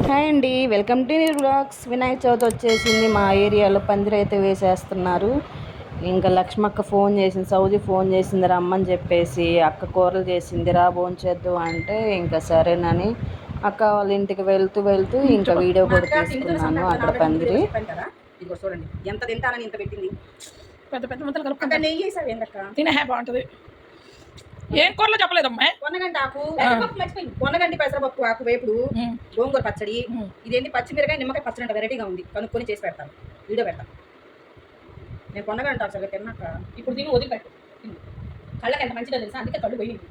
Hi అండి, welcome to vlogs. Vinayaka Chavithi వచ్చేసింది. మా ఏరియాలో పందిరి అయితే వేసేస్తున్నారు. ఇంకా లక్ష్మక్క ఫోన్ చేసింది, సౌజీ ఫోన్ చేసింది రమ్మని చెప్పేసి. అక్క కూరలు చేసింది, రా భోంచేద్దు అంటే ఇంకా సరేనని అక్క వాళ్ళ ఇంటికి వెళ్తూ ఇంకా వీడియో కూడా తీసుకున్నాను అక్కడ పందిరి. చూడండి ఎంత తింటానని ఇంత పెట్టింది. పెద్ద పెద్ద ముద్దలు కలుపుకుంటా. నెయ్యి వేసావు ఏందక్క? తినే బాగుంటుంది. ఏం కూరలో చెప్పలేదమ్మా. పొన్నగంటి ఆకు, పొన్నగంటి పెసరపప్పు ఆకు, వేపుడు, గోంగూర పచ్చడి, ఇదేంటి పచ్చిమిరకాయ నిమ్మకాయ పచ్చడి అంట. వెరైటీగా ఉంది, కనుక్కొని చేసి పెడతాను, వీడియో పెడతాను. నేను పొన్నగంట అసలు తిన్నాక ఇప్పుడు తిని వదిలిపెట్టు. కళ్ళకి ఎంత మంచిగా తెలుసా, అందుకే కళ్ళు పోయింది.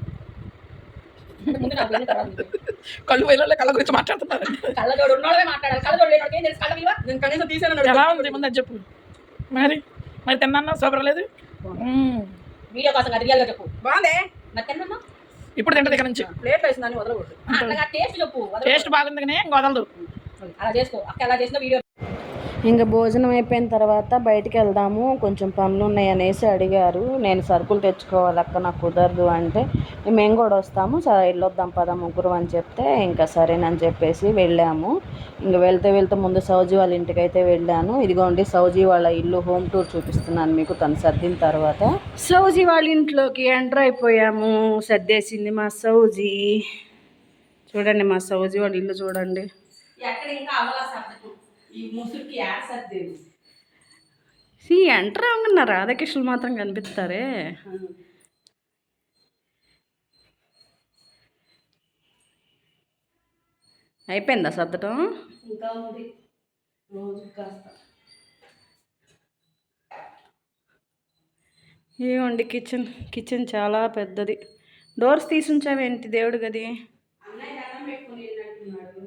ముందు నాకు పోయిన తర్వాత కళ్ళు పోయిన కళ్ళ గురించి మాట్లాడుతున్నారు. కళ్ళజోడు ఉన్నోడే మాట్లాడాలి, కళ్ళజోడు లేని ఏం తెలుసు కళ్ళ విలువ. నేను కనీసం తీసాను. ఎలా ఉంది ముందు చెప్పు. మరి మరి తిన్నా సూపర్ లేదు. వీడియో కోసం రియల్గా చెప్పు. బాగుంది. మరి తిన్నా ఇప్పుడు తింటది ఇక్కడ నుంచి. ప్లేట్ వేసిందని వదలకూడదు. టేస్ట్ చెప్పు. టేస్ట్ బాగుంది కానీ ఇంకా వదలదు. అలా చేసుకో. అక్క ఎలా చేసిన వీడియో. ఇంకా భోజనం అయిపోయిన తర్వాత బయటికి వెళ్దాము, కొంచెం పనులు ఉన్నాయి అనేసి అడిగారు. నేను సరుకులు తెచ్చుకోవాలి అక్క, నాకు కుదరదు అంటే మేము కూడా వస్తాము, సరే వెళ్ళొద్దాం పద ముగ్గురు అని చెప్తే ఇంకా సరేనని చెప్పేసి వెళ్ళాము. ఇంక వెళ్తే ముందు సౌజీ వాళ్ళ ఇంటికి అయితే వెళ్ళాను. ఇదిగోండి సౌజీ వాళ్ళ ఇల్లు హోమ్ టూర్ చూపిస్తున్నాను మీకు, తను సర్దిన తర్వాత. సౌజీ వాళ్ళ ఇంట్లోకి ఎంటర్ అయిపోయాము. సర్దేసింది మా సౌజీ. చూడండి మా సౌజీ వాళ్ళ ఇల్లు చూడండి. ఎక్కడ ఇంకా అవ్వాలా సర్దకు, ఈ ముసురుకి యాడ్ సర్దేది. ఎంటర్ అవ్వకుండా రాధాకృష్ణులు మాత్రం కనిపిస్తారే. అయిపోయిందా సర్దటం? ఇంకా ఉంది, రోజు కాస్త. ఏమండి కిచెన్ చాలా పెద్దది. డోర్స్ తీసుంచావేంటి దేవుడు గది? అన్నయ్య దండం పెట్టుకుని వెళ్ళినట్టున్నాడు.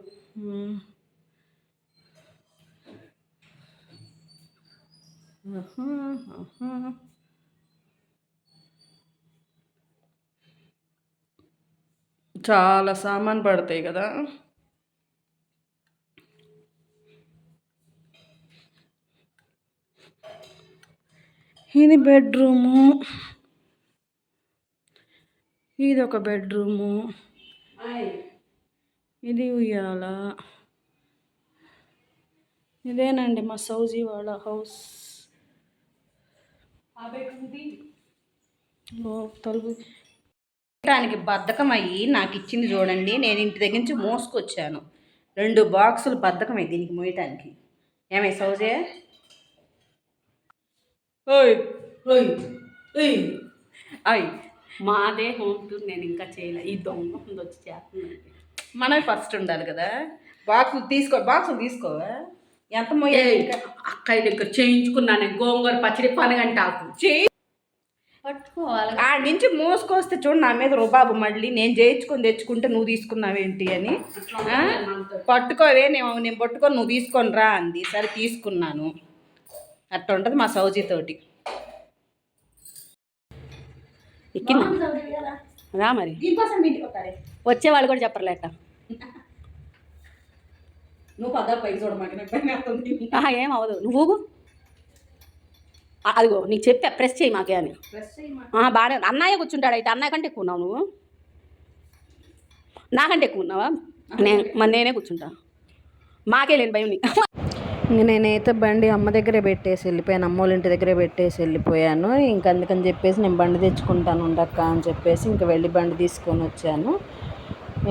చాలా సామాన్ పడతాయి కదా. ఇది బెడ్రూము, ఇది ఒక బెడ్రూము, ఇది ఉయ్యాల. ఇదేనండి మా సౌజీ వాళ్ళ హౌస్. తలుపు దానికి బద్ధకం అయ్యి నాకు ఇచ్చింది చూడండి. నేను ఇంటి దగ్గర నుంచి మోసుకొచ్చాను. 2 బాక్సులు బద్ధకమై దీనికి మోయటానికి. ఏమై సౌజే? అయ్ మాదే హోమ్ టూర్, నేను ఇంకా చేయలే. ఈ దొంగ ముందు వచ్చి చేస్తున్నాను. మనమే ఫస్ట్ ఉండాలి కదా. బాక్సులు తీసుకోవా? ఎంత మోయ అక్కయ్య దగ్గర చేయించుకున్నాను గోంగూర పచ్చడి, పనగంట ఆకు పట్టుకోవాలి. ఆ నుంచి మోసుకొస్తే చూడు నా మీద రుబాబు. మళ్ళీ నేను చేయించుకొని తెచ్చుకుంటే నువ్వు తీసుకున్నావేంటి అని. పట్టుకోవే, నేను పట్టుకొని నువ్వు తీసుకొని రా అంది. సరే తీసుకున్నాను. అట్లా ఉంటుంది మా సౌజీతోటి. రా మరి వచ్చే వాళ్ళు కూడా చెప్పర్లేట. నువ్వు పదా పైకి చూడమాట ఏం అవ్వదు. నువ్వు అదిగో నీకు చెప్పా ప్రెస్ చేయి మాకే అని. బాగానే అన్నయ్య కూర్చుంటాడు. అయితే అన్నయ్య కంటే ఎక్కువ ఉన్నావు నువ్వు, నాకంటే ఎక్కువ ఉన్నావా? మరి నేనే కూర్చుంటా, మాకే లేని భయం నీకు. ఇంక నేనైతే బండి అమ్మ దగ్గరే పెట్టేసి వెళ్ళిపోయాను, అమ్మ వాళ్ళ ఇంటి దగ్గరే పెట్టేసి వెళ్ళిపోయాను. ఇంక అందుకని చెప్పేసి నేను బండి తెచ్చుకుంటాను ఉండక్క అని చెప్పేసి ఇంక వెళ్ళి బండి తీసుకొని వచ్చాను.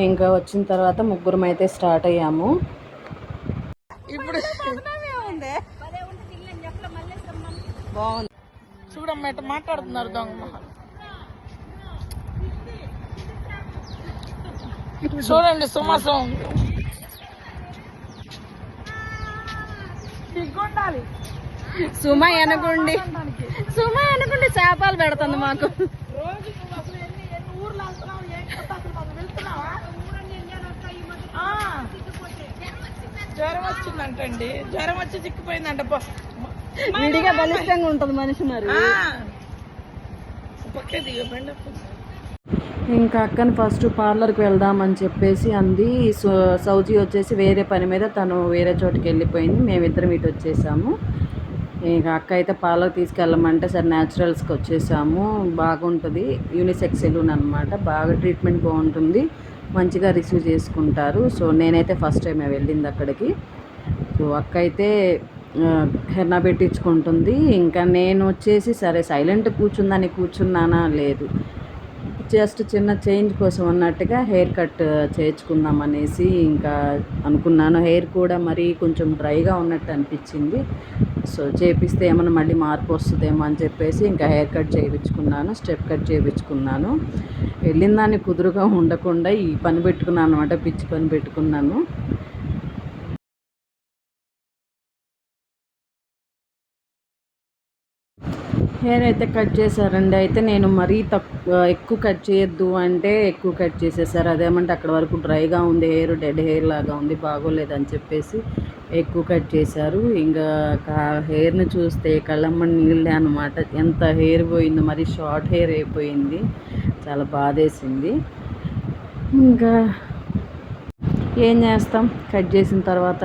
ఇంకా వచ్చిన తర్వాత ముగ్గురం అయితే స్టార్ట్ అయ్యాము. ఇప్పుడు బాగుంది చూడమ్మా ఇట్లా మాట్లాడుతున్నారు దొంగ మొహాలు. చూడండి సుమాసం సుమ అనుకోండి చేపలు పెడుతుంది మాకు. జ్వరం వచ్చిందంటండి, జ్వరం వచ్చి చిక్కిపోయిందంట. విడిగా బలిష్టంగా ఉంటుంది మనిషి. మరి ఇంకా అక్కని ఫస్ట్ పార్లర్కి వెళ్దామని చెప్పేసి అంది. సౌజీ వచ్చేసి వేరే పని మీద తను వేరే చోటుకి వెళ్ళిపోయింది. మేమిద్దరం ఇటు వచ్చేసాము. ఇక అక్క అయితే పార్లర్ తీసుకెళ్ళమంటే సరే న్యాచురల్స్కి వచ్చేసాము. బాగుంటుంది, యూనిసెక్స్ సెలూన్ అనమాట. బాగా ట్రీట్మెంట్ బాగుంటుంది. మంచిగా రిసీవ్ చేసుకుంటారు. సో నేనైతే ఫస్ట్ టైం వెళ్ళింది అక్కడికి. సో అక్క అయితే హెన్నా పెట్టించుకుంటుంది. ఇంకా నేను వచ్చేసి సరే సైలెంట్ కూర్చున్నానా లేదు, జస్ట్ చిన్న చేంజ్ కోసం అన్నట్టుగా హెయిర్ కట్ చేయించుకుందాం అనేసి ఇంకా అనుకున్నాను. హెయిర్ కూడా మరీ కొంచెం డ్రైగా ఉన్నట్టు అనిపించింది. సో చేపిస్తే ఏమన్నా మళ్ళీ మార్పు వస్తుందేమో అని చెప్పేసి ఇంకా హెయిర్ కట్ చేయించుకున్నాను, స్టెప్ కట్ చేయించుకున్నాను. వెళ్ళిన దాన్ని కుదురుగా ఉండకుండా ఈ పని పెట్టుకున్నాను అనమాట, పిచ్చి పని పెట్టుకున్నాను. హెయిర్ అయితే కట్ చేశారండి. అయితే నేను మరీ ఎక్కువ కట్ చేయొద్దు అంటే ఎక్కువ కట్ చేసేసారు. అదేమంటే అక్కడ వరకు డ్రైగా ఉంది, హెయిర్ డెడ్ హెయిర్ లాగా ఉంది, బాగోలేదని చెప్పేసి ఎక్కువ కట్ చేశారు. ఇంకా హెయిర్ని చూస్తే కళ్ళమ్మని నీళ్ళే అనమాట. ఎంత హెయిర్ పోయిందో, మరి షార్ట్ హెయిర్ అయిపోయింది. చాలా బాధేసింది. ఇంకా ఏం చేస్తాం, కట్ చేసిన తర్వాత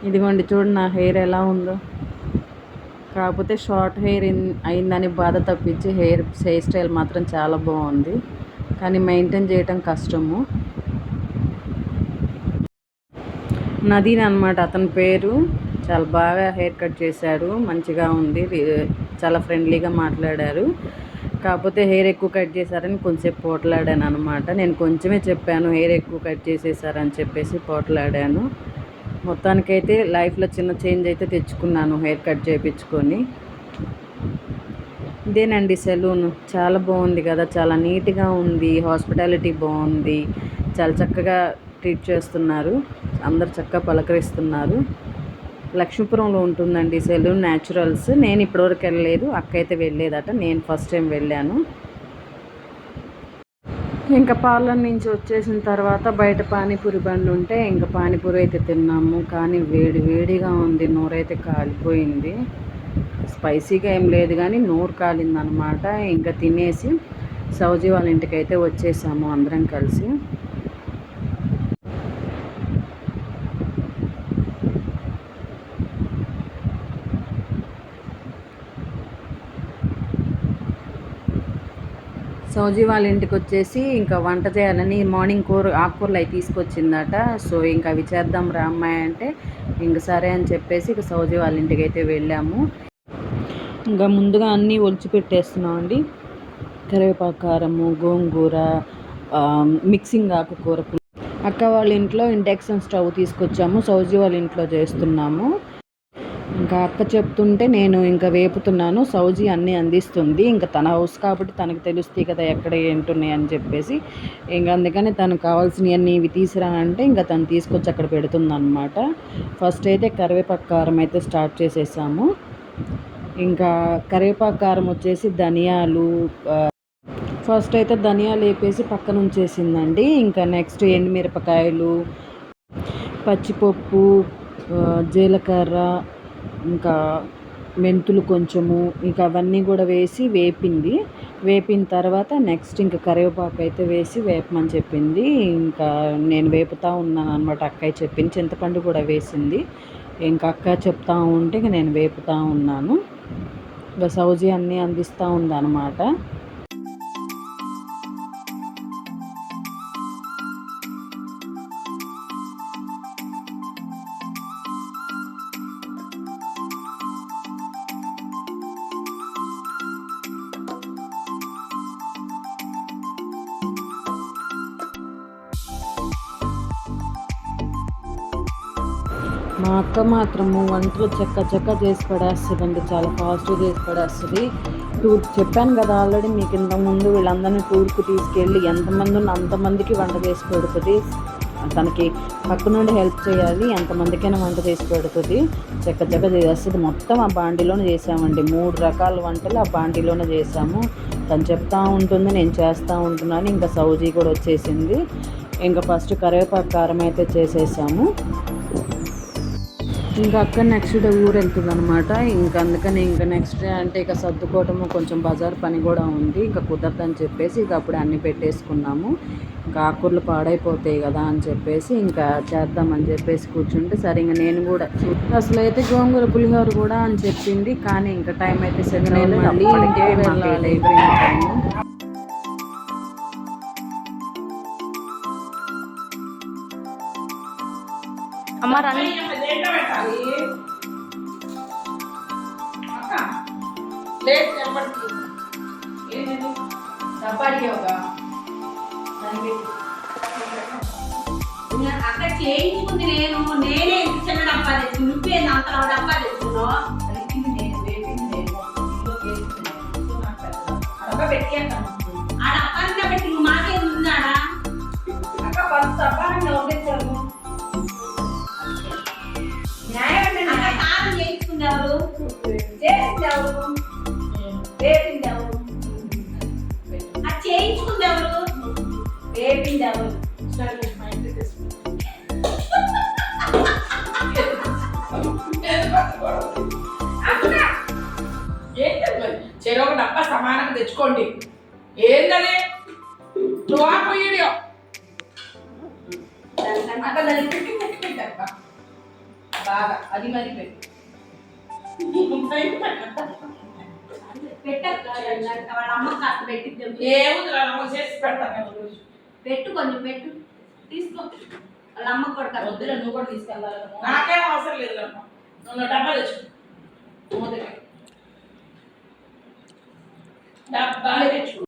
ఇదిగోండి చూడండి నా హెయిర్ ఎలా ఉందో. కాకపోతే షార్ట్ హెయిర్ అయిందని బాధ తప్పించి హెయిర్ స్టైల్ మాత్రం చాలా బాగుంది, కానీ మెయింటైన్ చేయటం కష్టము. నదీన్ అనమాట అతని పేరు. చాలా బాగా హెయిర్ కట్ చేశాడు, మంచిగా ఉంది, చాలా ఫ్రెండ్లీగా మాట్లాడారు. కాకపోతే హెయిర్ ఎక్కువ కట్ చేశారని కొంచెంసేపు పోట్లాడాను అనమాట. నేను కొంచెమే చెప్పాను, హెయిర్ ఎక్కువ కట్ చేసేసారని చెప్పేసి పోట్లాడాను. మొత్తానికైతే లైఫ్లో చిన్న చేంజ్ అయితే తెచ్చుకున్నాను హెయిర్ కట్ చేయించుకొని. ఇదేనండి సెలూన్. చాలా బాగుంది కదా, చాలా నీట్గా ఉంది, హాస్పిటాలిటీ బాగుంది, చాలా చక్కగా ట్రీట్ చేస్తున్నారు, అందరు చక్కగా పలకరిస్తున్నారు. లక్ష్మీపురంలో ఉంటుందండి సెలూన్ న్యాచురల్స్. నేను ఇప్పటివరకు వెళ్ళలేదు, అక్క అయితే వెళ్ళేదట, నేను ఫస్ట్ టైం వెళ్ళాను. ఇంకా పార్లర్ నుంచి వచ్చేసిన తర్వాత బయట పానీపూరి బండ్లు ఉంటే ఇంకా పానీపూరి అయితే తిన్నాము. కానీ వేడిగా ఉంది, నోరైతే కాలిపోయింది. స్పైసీగా ఏం లేదు కానీ నోరు కాలిందనమాట. ఇంకా తినేసి సౌజీ వాళ్ళ ఇంటికి అయితే వచ్చేసాము అందరం కలిసి. సౌజీ వాళ్ళ ఇంటికి వచ్చేసి ఇంకా వంట చేయాలని మార్నింగ్ ఆకుకూరలు అవి తీసుకొచ్చిందట. సో ఇంకా అవి చేద్దాం రా అమ్మాయి అంటే ఇంక సరే అని చెప్పేసి ఇక సౌజీ వాళ్ళ ఇంటికి అయితే వెళ్ళాము. ఇంకా ముందుగా అన్నీ ఒలిచిపెట్టేస్తున్నాం అండి. కరివేపాకు, కారము, గోంగూర, మిక్సింగ్ ఆకుకూర. అక్క వాళ్ళ ఇంట్లో ఇండక్షన్ స్టవ్ తీసుకొచ్చాము, సౌజీ వాళ్ళ ఇంట్లో చేస్తున్నాము. ఇంకా అక్క చెప్తుంటే నేను ఇంకా వేపుతున్నాను, సౌజీ అన్నీ అందిస్తుంది. ఇంకా తన హౌస్ కాబట్టి తనకు తెలుస్తాయి కదా ఎక్కడ ఏంటున్నాయి అని చెప్పేసి. ఇంకా అందుకని తనకు కావాల్సినవన్నీ ఇవి తీసురా అంటే ఇంకా తను తీసుకొచ్చి అక్కడ పెడుతుంది అనమాట. ఫస్ట్ అయితే కరివేపాకు కారం అయితే స్టార్ట్ చేసేసాము. ఇంకా కరివేపాకు కారం వచ్చేసి ధనియాలు, ఫస్ట్ అయితే ధనియాలు వేపేసి పక్కన ఉంచేసిందండి. ఇంకా నెక్స్ట్ ఎండుమిరపకాయలు, పచ్చిపప్పు, జీలకర్ర, ఇంకా మెంతులు కొంచెము, ఇంకా అవన్నీ కూడా వేసి వేపింది. వేపిన తర్వాత నెక్స్ట్ ఇంకా కరివేపాకు అయితే వేసి వేపమని చెప్పింది. ఇంకా నేను వేపుతూ ఉన్నాను అనమాట. అక్కయ్య చెప్పింది, చింతపండు కూడా వేసింది. ఇంకా అక్క చెప్తా ఉంటే ఇంకా నేను వేపుతూ ఉన్నాను. ఇంకా సౌజీ అన్నీ అందిస్తూ ఉందన్నమాట. మా అక్క మాత్రము వంటలు చక్క చేసి పడేస్తుందండి, చాలా ఫాస్ట్గా చేసి పడేస్తుంది. టూర్ చెప్పాను కదా ఆల్రెడీ మీకు ఇంతకుముందు, వీళ్ళందరినీ టూర్కి తీసుకెళ్ళి ఎంతమంది ఉన్న అంతమందికి వంట చేసి పెడుతుంది. తనకి పక్క నుండి హెల్ప్ చేయాలి, ఎంతమందికైనా వంట చేసి పెడుతుంది, చక్క చేస్తుంది. మొత్తం ఆ బాండీలోనే చేసామండి, 3 రకాల వంటలు ఆ బాండీలోనే చేసాము. తను చెప్తా ఉంటుంది, నేను చేస్తూ ఉంటున్నాను. ఇంకా సౌజీ కూడా వచ్చేసింది. ఇంకా ఫస్ట్ కరివేపాకు కారం అయితే చేసేసాము. ఇంకా అక్కడ నెక్స్ట్ డే ఊరు వెళ్తుంది అనమాట. ఇంకా అందుకని ఇంకా నెక్స్ట్ డే అంటే ఇక సర్దుకోవటము, కొంచెం బజార్ పని కూడా ఉంది. ఇంకా కుదరదని చెప్పేసి ఇక అప్పుడు అన్నీ పెట్టేసుకున్నాము. ఇంకా ఆకుకూరలు పాడైపోతాయి కదా అని చెప్పేసి ఇంకా చేద్దామని చెప్పేసి కూర్చుంటే సరే ఇంకా నేను కూడా అసలు అయితే గోంగూర పులిహోర కూడా అని చెప్పింది. కానీ ఇంకా టైం అయితే సెట్ అవ్వలేదు, మళ్ళీ ఇంటికి వెళ్ళాలి. అమ్మ రండి. దేంట్లో పెట్టాలి అక్క లేదు చెప్పండి ఏంటది డబ్బా అడిగేవగా అక్కడ చేయించుకుంది నేనే ఇంత చిన్న డబ్బా తెచ్చి నువ్వేంది అంత డబ్బా తెచ్చుకున్నావు అడిగింది నేను వేపింది నేను ఇంట్లో వేసుకున్నాను నాకు పెద్ద ఆ డబ్బా పెట్టి అంటాను ఆ డబ్బాని పెట్టి నువ్వు మాకే ఉందాడా అక్క ఫస్ట్ డబ్బా నేను వదిలేసాను న్యాయం అంటే అక్కడ కారం చేయించుకుంది ఎవరు చేసింది ఎవరు వేపింది ఎవరు అది చేయించుకుంది ఎవరు వేపింది ఎవరు సరే మా ఇంటికి తీసుకు ఏంటది మరి చెరొక డబ్బా సమానంగా తెచ్చుకోండి ఏందని నువ్వు ఆపు వీడియో అక్కడ దాన్ని పెట్టి పెట్టాక బాగా అది మరి పెట్టు పెట్టక్క వాళ్ళ అమ్మ కాస్త పెట్టిద్దాం ఏముంది నమ్మ చేసి పెడతాను రోజు పెట్టు కొంచెం పెట్టు తీసుకో వాళ్ళ అమ్మ కూడా కాస్త వద్దురా నువ్వు కూడా తీసుకెళ్ళాలి నాకేం అవసరం లేదు అమ్మ నువ్వు డబ్బా తెచ్చుకో డబ్బా తెచ్చుకో